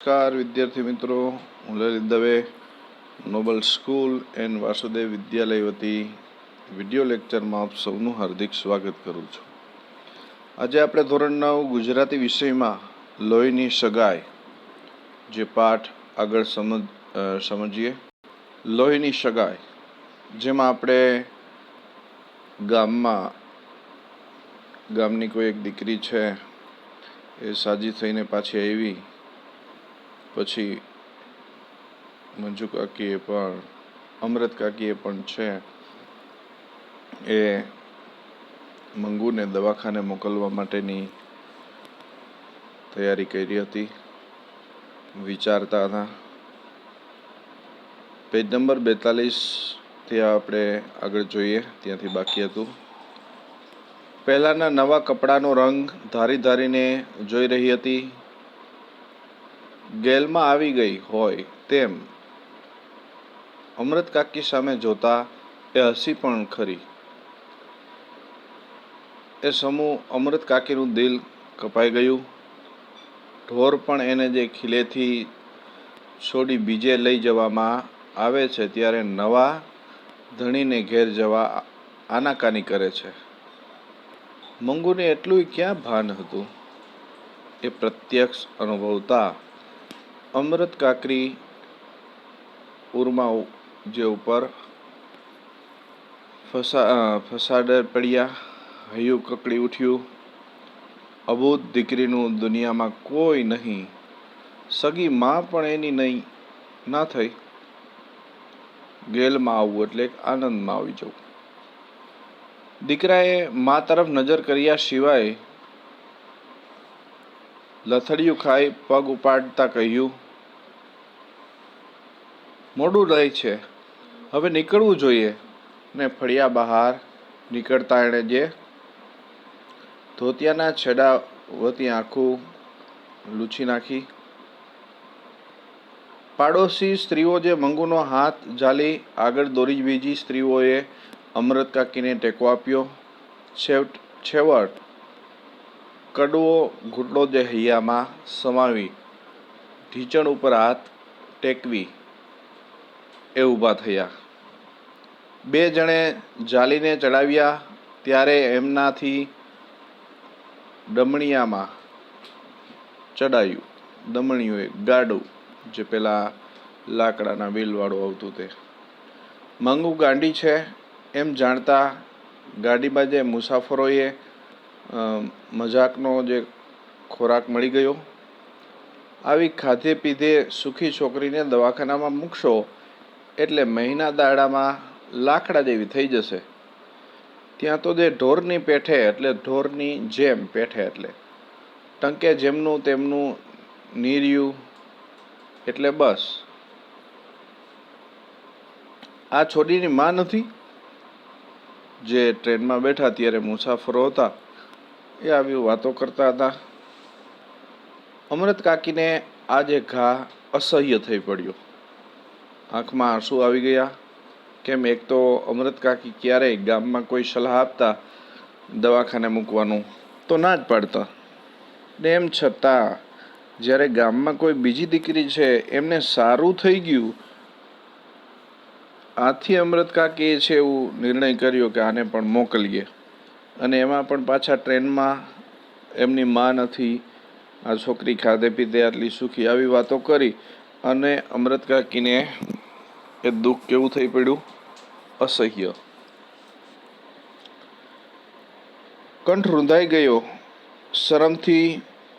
નમસ્કાર વિદ્યાર્થી મિત્રો, હું Lalit Dave Noble school and Vasudev Vidyalaya વતી વિડિયો લેક્ચરમાં આપ સૌનું હાર્દિક સ્વાગત કરું છું. આજે આપણે ધોરણ 9 ગુજરાતી વિષયમાં લોહીની સગાઈ જે પાઠ આગળ સમજીએ. લોહીની સગાઈ, જેમાં આપણે ગામની કોઈ એક દીકરી છે, એ સાજી થઈને પાછી આવી. પછી મંજુ કાકીએ પણ, અમૃત કાકીએ પણ છે એ મંગુને દવાખાને મોકલવા માટેની તૈયારી કરી હતી, વિચારતા હતા. પેજ નંબર 42 આપણે આગળ જોઈએ, ત્યાંથી બાકી હતું. પહેલાના નવા કપડાનો રંગ ધારીને જોઈ રહી હતી. ગેલમાં આવી ગઈ હોય તેમ અમૃત કાકી સામે જોતા એ હસી પણ ખરી. એ સમૂહ અમૃત કાકીનું દિલ કપાઈ ગયું. ઢોર પણ એને જે ખીલેથી છોડી બીજે લઈ જવામાં આવે છે, ત્યારે નવા ધણીને ઘેર જવા આનાકાની કરે છે. મંગુને એટલું ક્યાં ભાન હતું. એ પ્રત્યક્ષ અનુભવતા અમૃત કાકી ઉરમાં જે ઉપર ફસાડે પડ્યા. હૈયું કકડી ઉઠ્યું. અબૂત દીકરીનું દુનિયામાં કોઈ નહીં, સગી માં પણ એની ના થઈ. ગેલમાં આવવું એટલે આનંદમાં આવી જવું. દીકરાએ મા તરફ નજર કર્યા સિવાય લથડિયું ખાઈ પગ ઉપાડતા કહ્યું, મોડું રહે છે, હવે નીકળવું જોઈએ. ને ફળિયા બહાર નીકળતા એણે જે ધોતિયાના છેડા વતી આંખું લૂછી નાખી. પાડોશી સ્ત્રીઓ જે મંગુનો હાથ ઝાલી આગળ દોરી, બીજી સ્ત્રીઓએ અમૃત કાકીને ટેકો આપ્યો. છેવટ કડવો ઘૂંટડો જે હૈયામાં સમાવી ઢીંચણ ઉપર હાથ ટેકવી એ ઊભા થયા. બે જણે ઝાલીને ચડાવ્યા ત્યારે એમનાથી દમણિયામાં ચડાયું. દમણિયું ગાડું, જે પેલા લાકડાના વ્હીલવાળું આવતું તે. મંગુ ગાંડી છે એમ જાણતા ગાડીમાં જે મુસાફરોએ મજાકનો જે ખોરાક મળી ગયો. આવી ખાધે પીધે સુખી છોકરીને દવાખાનામાં મૂકશો એટલે મહિના દાડામાં લાકડા જેવી થઈ જશે. ત્યાં તો જે ઢોરની પેઠે, એટલે ઢોરની જેમ પેઠે, એટલે ટંકે જેમનું તેમનું નીર્યું. એટલે બસ આ છોડીની માં નથી. જે ટ્રેનમાં બેઠા ત્યારે મુસાફરો હતા એ આવી વાતો કરતા હતા. અમૃત કાકીને આ જે ઘા અસહ્ય થઈ પડ્યો. આંખમાં આંસુ આવી ગયા. કેમ, એક તો અમૃત કાકી ક્યારેય ગામમાં કોઈ સલાહ આપતા દવાખાને મૂકવાનું તો ના જ પાડતા, ને એમ છતાં જ્યારે ગામમાં કોઈ બીજી દીકરી છે એમને સારું થઈ ગયું, આથી અમૃત કાકીએ છે એવું નિર્ણય કર્યો કે આને પણ મોકલીએ. અને એમાં પણ પાછા ટ્રેનમાં એમની માં નથી, આ છોકરી ખાધે પીધે આટલી સુખી, આવી વાતો કરી. અને અમૃત કાકીને એ દુઃખ કેવું થઈ પડ્યું, અસહ્ય. કંઠ રૂંધાઈ ગયો. શરમથી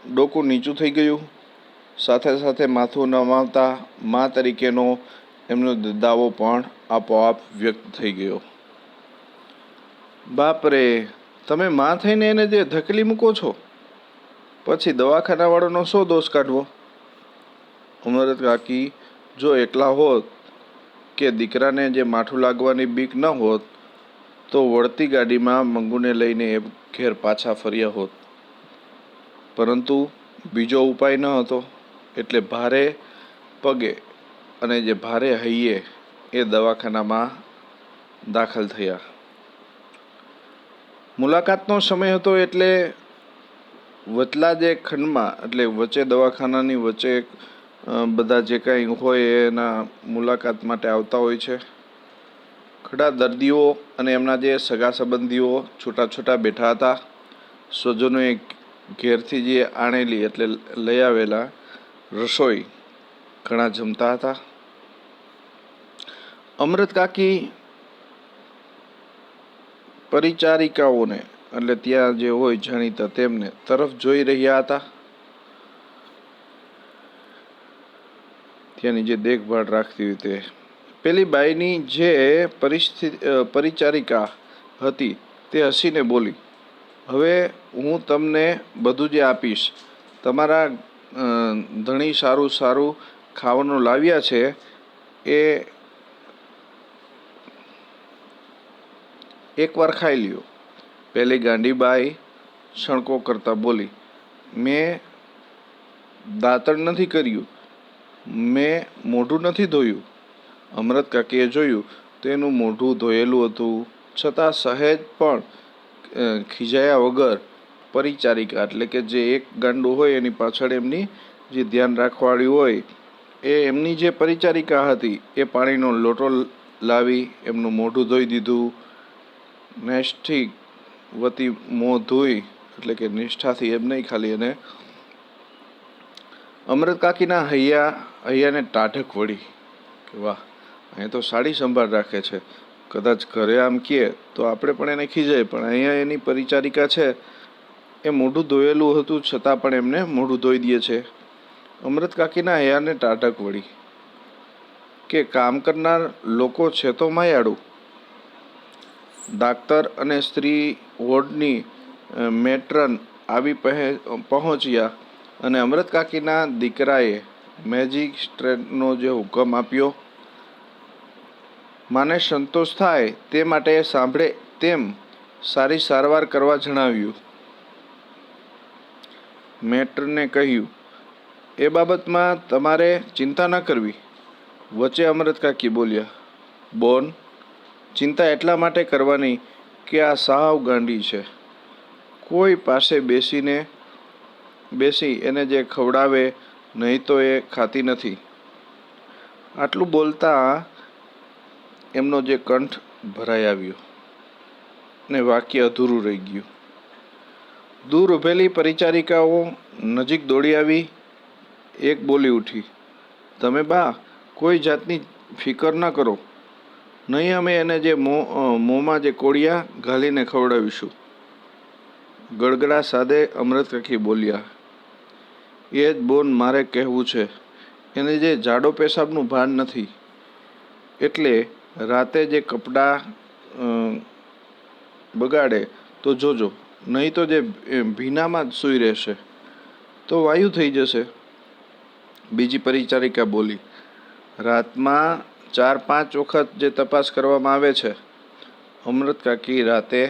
ડોકું નીચું થઈ ગયું. સાથે સાથે માથું નમાવતા મા તરીકેનો એમનો દાવો પણ આપોઆપ વ્યક્ત થઈ ગયો. બાપ રે, તમે માં થઈને એને જે ધકેલી મૂકો છો, પછી દવાખાના વાળાનો શો દોષ કાઢવો? અમૃત કાકી જો એકલા હોત કે દીકરાને જે માઠું લાગવાની બીક ન હોત તો વળતી ગાડીમાં મંગુને લઈને એ ઘેર પાછા ફર્યા હોત. પરંતુ બીજો ઉપાય ન હતો. એટલે ભારે પગે અને જે ભારે હૈયે એ દવાખાનામાં દાખલ થયા. મુલાકાતનો સમય હતો એટલે વચલા જે ખંડમાં, એટલે વચ્ચે દવાખાનાની વચ્ચે બધા જે કંઈ હોય એના મુલાકાત માટે આવતા હોય છે. ઘણા દર્દીઓ અને એમના જે સગા સંબંધીઓ છૂટા છૂટા બેઠા હતા. સ્વજનોએ ઘેરથી જે આણેલી એટલે લઈ આવેલા રસોઈ ઘણા જમતા હતા. અમૃત કાકી પરિચારિકાઓને એટલે ત્યાં જે હોય જાણીતા તેમને તરફ જોઈ રહ્યા હતા. ત્યાંની જે દેખભાળ રાખતી હોય તે પેલી બાઈની જે પરિચારિકા હતી તે હસીને બોલી, હવે હું તમને બધું જે આપીશ. તમારા ધણી સારું સારું ખાવાનું લાવ્યા છે એ એકવાર ખાઈ લ્યો. પેલી ગાંડીબાઈ સણકો કરતા બોલી, મેં દાંતણ નથી કર્યું, મેં મોઢું નથી ધોયું. અમૃત કાકીએ જોયું તો એનું મોઢું ધોયેલું હતું, છતાં સહેજ પણ ખીજાયા વગર પરિચારિકા એટલે કે જે એક ગાંડું હોય એની પાછળ એમની જે ધ્યાન રાખવાળી હોય એ એમની જે પરિચારિકા હતી એ પાણીનો લોટો લાવી એમનું મોઢું ધોઈ દીધું. નૈષ્ઠિક વતી મોં ધોઈ એટલે કે નિષ્ઠાથી એમ નહીં ખાલી. અને અમૃત કાકીના હૈયાને ટાઢક વળી કે વાહ, અહીંયા તો સાડી સંભાળ રાખે છે. કદાચ ઘરે આમ કહે તો આપણે પણ એને ખીજાય, પણ અહીંયા એની પરિચારિકા છે એ મોઢું ધોયેલું હતું છતાં પણ એમને મોઢું ધોઈ દે છે. અમૃત કાકીના હૈયાને ટાઢક વળી કે કામ કરનાર લોકો છે તો માયાળુ. ડાક્ટર અને સ્ત્રી વોર્ડની મેટ્રન આવી પહોંચ્યા અને અમૃત કાકીના દીકરાએ મેજિસ્ટ્રેટનો જે હુકમ આપ્યો, માને સંતોષ થાય તે માટે સાંભળે તેમ સારી સારવાર કરવા જણાવ્યું. મેટ્રને કહ્યું, એ બાબતમાં તમારે ચિંતા ન કરવી. વચ્ચે અમૃત કાકી બોલ્યા, બોન, ચિંતા એટલા માટે કરવાની કે આ સાવ ગાંડી છે. કોઈ પાસે બેસી એને જે ખવડાવે નહીં તો એ ખાતી નથી. આટલું બોલતા એમનો જે કંઠ ભરાઈ આવ્યો ને વાક્ય અધૂરું રહી ગયું. દૂર ઊભેલી પરિચારિકાઓ નજીક દોડી આવી. એક બોલી ઉઠી, તમે બા કોઈ જાતની ફિકર ન કરો, નહીં અમે એને જે મોંમાં જે કોળિયા ઘાલીને ખવડાવીશું. ગળગળા સાદે અમૃત કાકી બોલ્યા, એ જ બોન મારે કહેવું છે. એને જે જાડો પેશાબનું ભાન નથી, એટલે રાતે જે કપડાં બગાડે તો જોજો, નહીં તો જે ભીનામાં જ સૂઈ રહેશે તો વાયુ થઈ જશે. બીજી પરિચારિકા બોલી, રાતમાં 4-5 વખત જે તપાસ કરવામાં આવે છે. અમૃત કાકી રાતે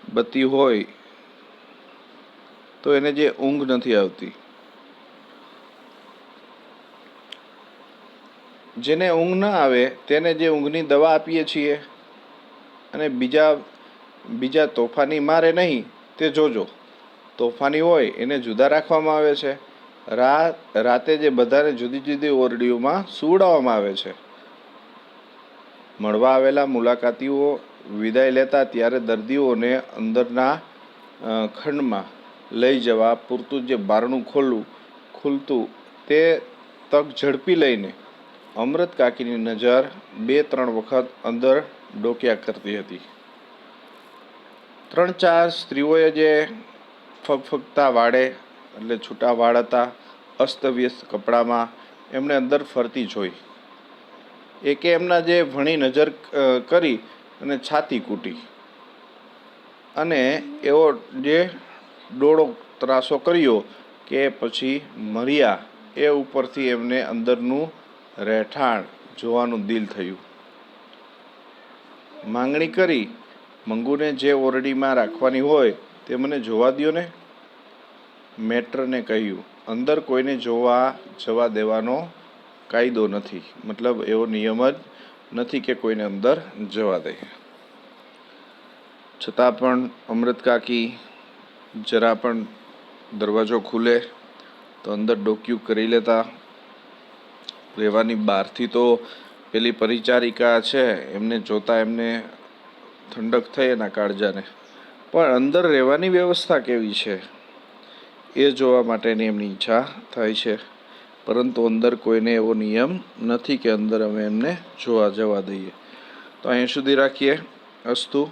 બત્તી હોય તો એને જે ઊંઘ નથી આવતી. જેને ઊંઘ ન આવે તેને જે ઊંઘની દવા આપીએ છીએ અને બીજા તોફાની મારે નહીં તે જોજો. તોફાની હોય એને જુદા રાખવામાં આવે છે. રાતે જે બધાને જુદી જુદી ઓરડીઓમાં સુવડાવવામાં આવે છે. મળવા આવેલા મુલાકાતીઓ વિદાય લેતા ત્યારે દર્દીઓને અંદરના ખંડમાં લઈ જવા પૂરતું જે બારણું ખુલતું તે તક ઝડપી લઈને અમૃત કાકીની નજર 2-3 વખત અંદર ડોક્યા કરતી હતી. 3-4 સ્ત્રીઓએ જે ફગફગતા વાળે એટલે છૂટા વાળ હતા, અસ્તવ્યસ્ત કપડામાં એમણે અંદર ફરતી જોઈ. એકે એમના જે ભણી નજર કરી અને છાતી કૂટી અને એવો જે ડોળો ત્રાસો કર્યો કે પછી મર્યા એ ઉપરથી એમને અંદરનું રહેઠાણ જોવાનું દિલ થયું. માંગણી કરી, મંગુને જે ઓરડીમાં રાખવાની હોય તે મને જોવા દ્યો ને. મેટ્રને કહ્યું, અંદર કોઈને જવા દેવાનો કાયદો નથી, મતલબ એવો નિયમ જ નથી કે કોઈને અંદર જવા દે. છતાં પણ અમૃત કાકી જરા પણ દરવાજો ખુલે તો અંદર ડોક્યું કરી લેતા. રહેવાની બહારથી તો પેલી પરિચારિકા છે એમને જોતા એમને ઠંડક થઈ એના કાળજાને, પણ અંદર રહેવાની વ્યવસ્થા કેવી છે એ જોવા માટેની એમની ઈચ્છા થાય છે. પરંતુ અંદર કોઈને એવો નિયમ નથી કે અંદર અમે એમને જોવા જવા દઈએ. તો અહીં સુધી રાખીએ. અસ્તુ.